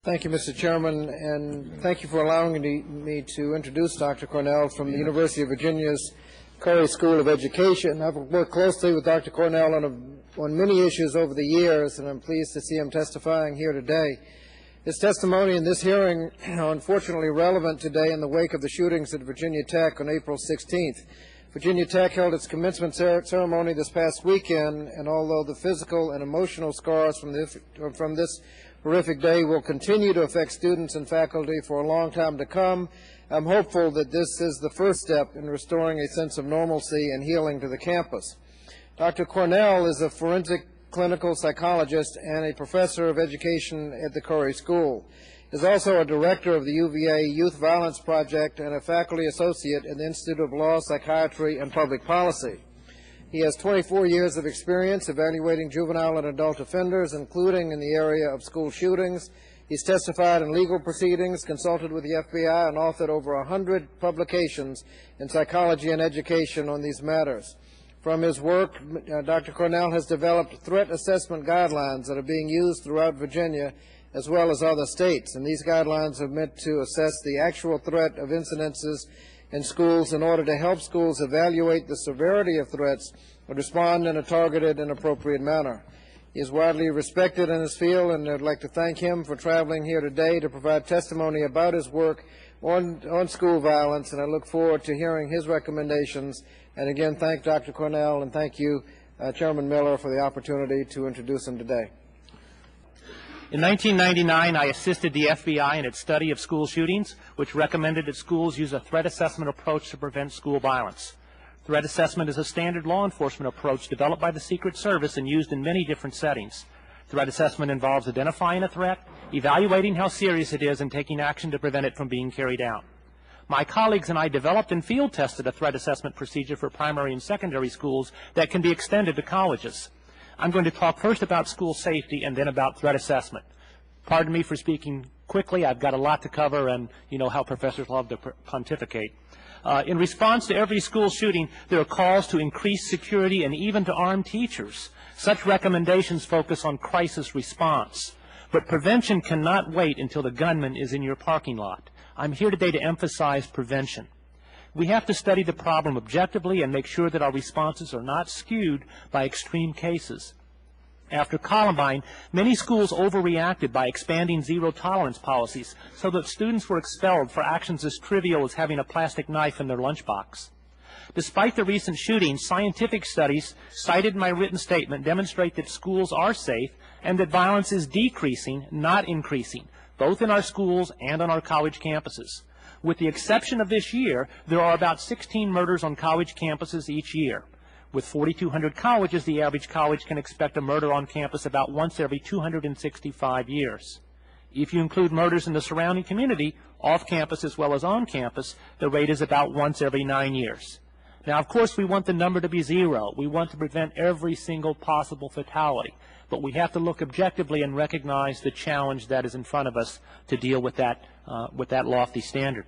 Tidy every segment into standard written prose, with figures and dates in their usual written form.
Thank you, Mr. Chairman, and thank you for allowing me to introduce Dr. Cornell from the University of Virginia's Curry School of Education. I've worked closely with Dr. Cornell on many issues over the years, and I'm pleased to see him testifying here today. His testimony in this hearing are unfortunately relevant today in the wake of the shootings at Virginia Tech on April 16th. Virginia Tech held its commencement ceremony this past weekend, and although the physical and emotional scars from this horrific day will continue to affect students and faculty for a long time to come, I'm hopeful that this is the first step in restoring a sense of normalcy and healing to the campus. Dr. Cornell is a forensic clinical psychologist and a professor of education at the Curry School. He is also a director of the UVA Youth Violence Project and a faculty associate at the Institute of Law, Psychiatry, and Public Policy. He has 24 years of experience evaluating juvenile and adult offenders, including in the area of school shootings. He's testified in legal proceedings, consulted with the FBI, and authored over 100 publications in psychology and education on these matters. From his work, Dr. Cornell has developed threat assessment guidelines that are being used throughout Virginia as well as other states, and these guidelines are meant to assess the actual threat of incidences in schools in order to help schools evaluate the severity of threats and respond in a targeted and appropriate manner. He is widely respected in his field, and I'd like to thank him for traveling here today to provide testimony about his work on school violence, and I look forward to hearing his recommendations. And again, thank Dr. Cornell, and thank you, Chairman Miller, for the opportunity to introduce him today. In 1999, I assisted the FBI in its study of school shootings, which recommended that schools use a threat assessment approach to prevent school violence. Threat assessment is a standard law enforcement approach developed by the Secret Service and used in many different settings. Threat assessment involves identifying a threat, evaluating how serious it is, and taking action to prevent it from being carried out. My colleagues and I developed and field tested a threat assessment procedure for primary and secondary schools that can be extended to colleges. I'm going to talk first about school safety and then about threat assessment. Pardon me for speaking quickly. I've got a lot to cover, and you know how professors love to pontificate. In response to every school shooting, there are calls to increase security and even to arm teachers. Such recommendations focus on crisis response. But prevention cannot wait until the gunman is in your parking lot. I'm here today to emphasize prevention. We have to study the problem objectively and make sure that our responses are not skewed by extreme cases. After Columbine, many schools overreacted by expanding zero-tolerance policies so that students were expelled for actions as trivial as having a plastic knife in their lunchbox. Despite the recent shootings, scientific studies cited in my written statement demonstrate that schools are safe and that violence is decreasing, not increasing, both in our schools and on our college campuses. With the exception of this year, there are about 16 murders on college campuses each year. With 4,200 colleges, the average college can expect a murder on campus about once every 265 years. If you include murders in the surrounding community, off campus as well as on campus, the rate is about once every 9 years. Now, of course, we want the number to be zero. We want to prevent every single possible fatality. But we have to look objectively and recognize the challenge that is in front of us to deal with that lofty standard.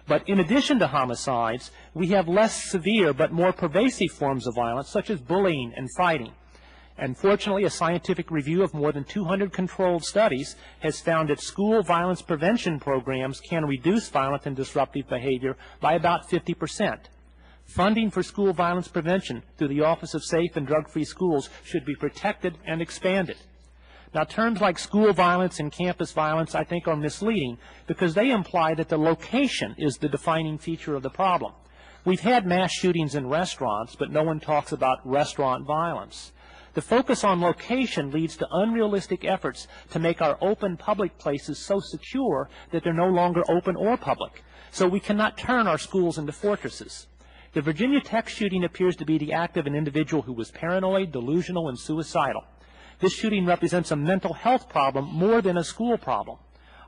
But in addition to homicides, we have less severe but more pervasive forms of violence, such as bullying and fighting. And fortunately, a scientific review of more than 200 controlled studies has found that school violence prevention programs can reduce violent and disruptive behavior by about 50%. Funding for school violence prevention through the Office of Safe and Drug-Free Schools should be protected and expanded. Now, terms like school violence and campus violence, I think, are misleading because they imply that the location is the defining feature of the problem. We've had mass shootings in restaurants, but no one talks about restaurant violence. The focus on location leads to unrealistic efforts to make our open public places so secure that they're no longer open or public. So we cannot turn our schools into fortresses. The Virginia Tech shooting appears to be the act of an individual who was paranoid, delusional, and suicidal. This shooting represents a mental health problem more than a school problem.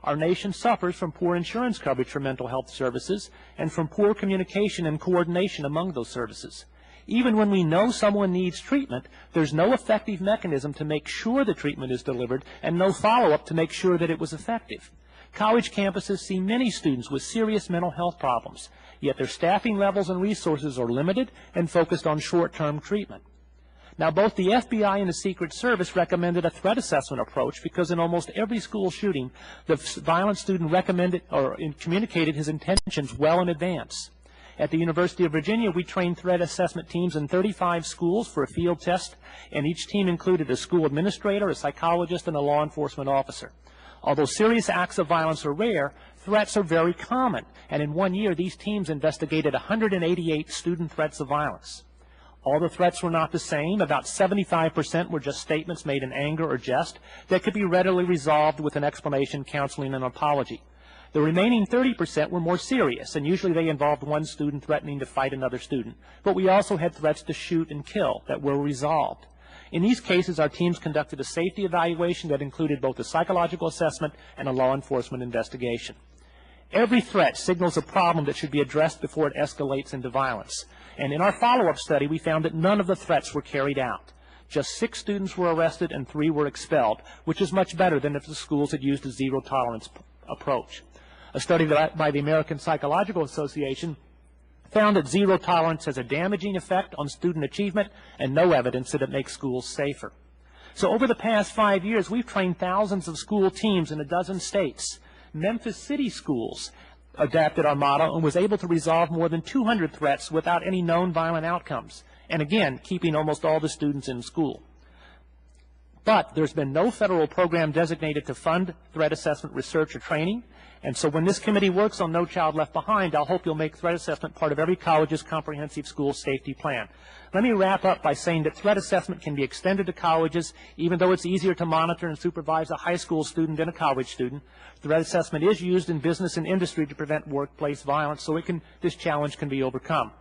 Our nation suffers from poor insurance coverage for mental health services and from poor communication and coordination among those services. Even when we know someone needs treatment, there's no effective mechanism to make sure the treatment is delivered and no follow-up to make sure that it was effective. College campuses see many students with serious mental health problems, yet their staffing levels and resources are limited and focused on short-term treatment. Now, both the FBI and the Secret Service recommended a threat assessment approach because in almost every school shooting, the violent student recommended or communicated his intentions well in advance. At the University of Virginia, we trained threat assessment teams in 35 schools for a field test, and each team included a school administrator, a psychologist, and a law enforcement officer. Although serious acts of violence are rare, threats are very common, and in 1 year, these teams investigated 188 student threats of violence. All the threats were not the same. About 75% were just statements made in anger or jest that could be readily resolved with an explanation, counseling, and apology. The remaining 30% were more serious, and usually they involved one student threatening to fight another student. But we also had threats to shoot and kill that were resolved. In these cases, our teams conducted a safety evaluation that included both a psychological assessment and a law enforcement investigation. Every threat signals a problem that should be addressed before it escalates into violence. And in our follow-up study, we found that none of the threats were carried out. Just 6 students were arrested and 3 were expelled, which is much better than if the schools had used a zero-tolerance approach. A study by the American Psychological Association found that zero tolerance has a damaging effect on student achievement and no evidence that it makes schools safer. So over the past 5 years, we've trained thousands of school teams in a dozen states. Memphis City Schools adapted our model and was able to resolve more than 200 threats without any known violent outcomes, and again, keeping almost all the students in school. But there's been no federal program designated to fund threat assessment research or training, and so when this committee works on No Child Left Behind, I'll hope you'll make threat assessment part of every college's comprehensive school safety plan. Let me wrap up by saying that threat assessment can be extended to colleges, even though it's easier to monitor and supervise a high school student than a college student. Threat assessment is used in business and industry to prevent workplace violence, so this challenge can be overcome.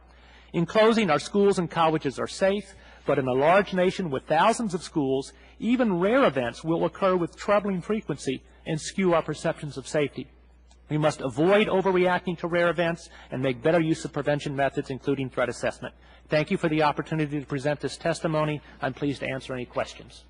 In closing, our schools and colleges are safe, but in a large nation with thousands of schools, even rare events will occur with troubling frequency and skew our perceptions of safety. We must avoid overreacting to rare events and make better use of prevention methods, including threat assessment. Thank you for the opportunity to present this testimony. I'm pleased to answer any questions.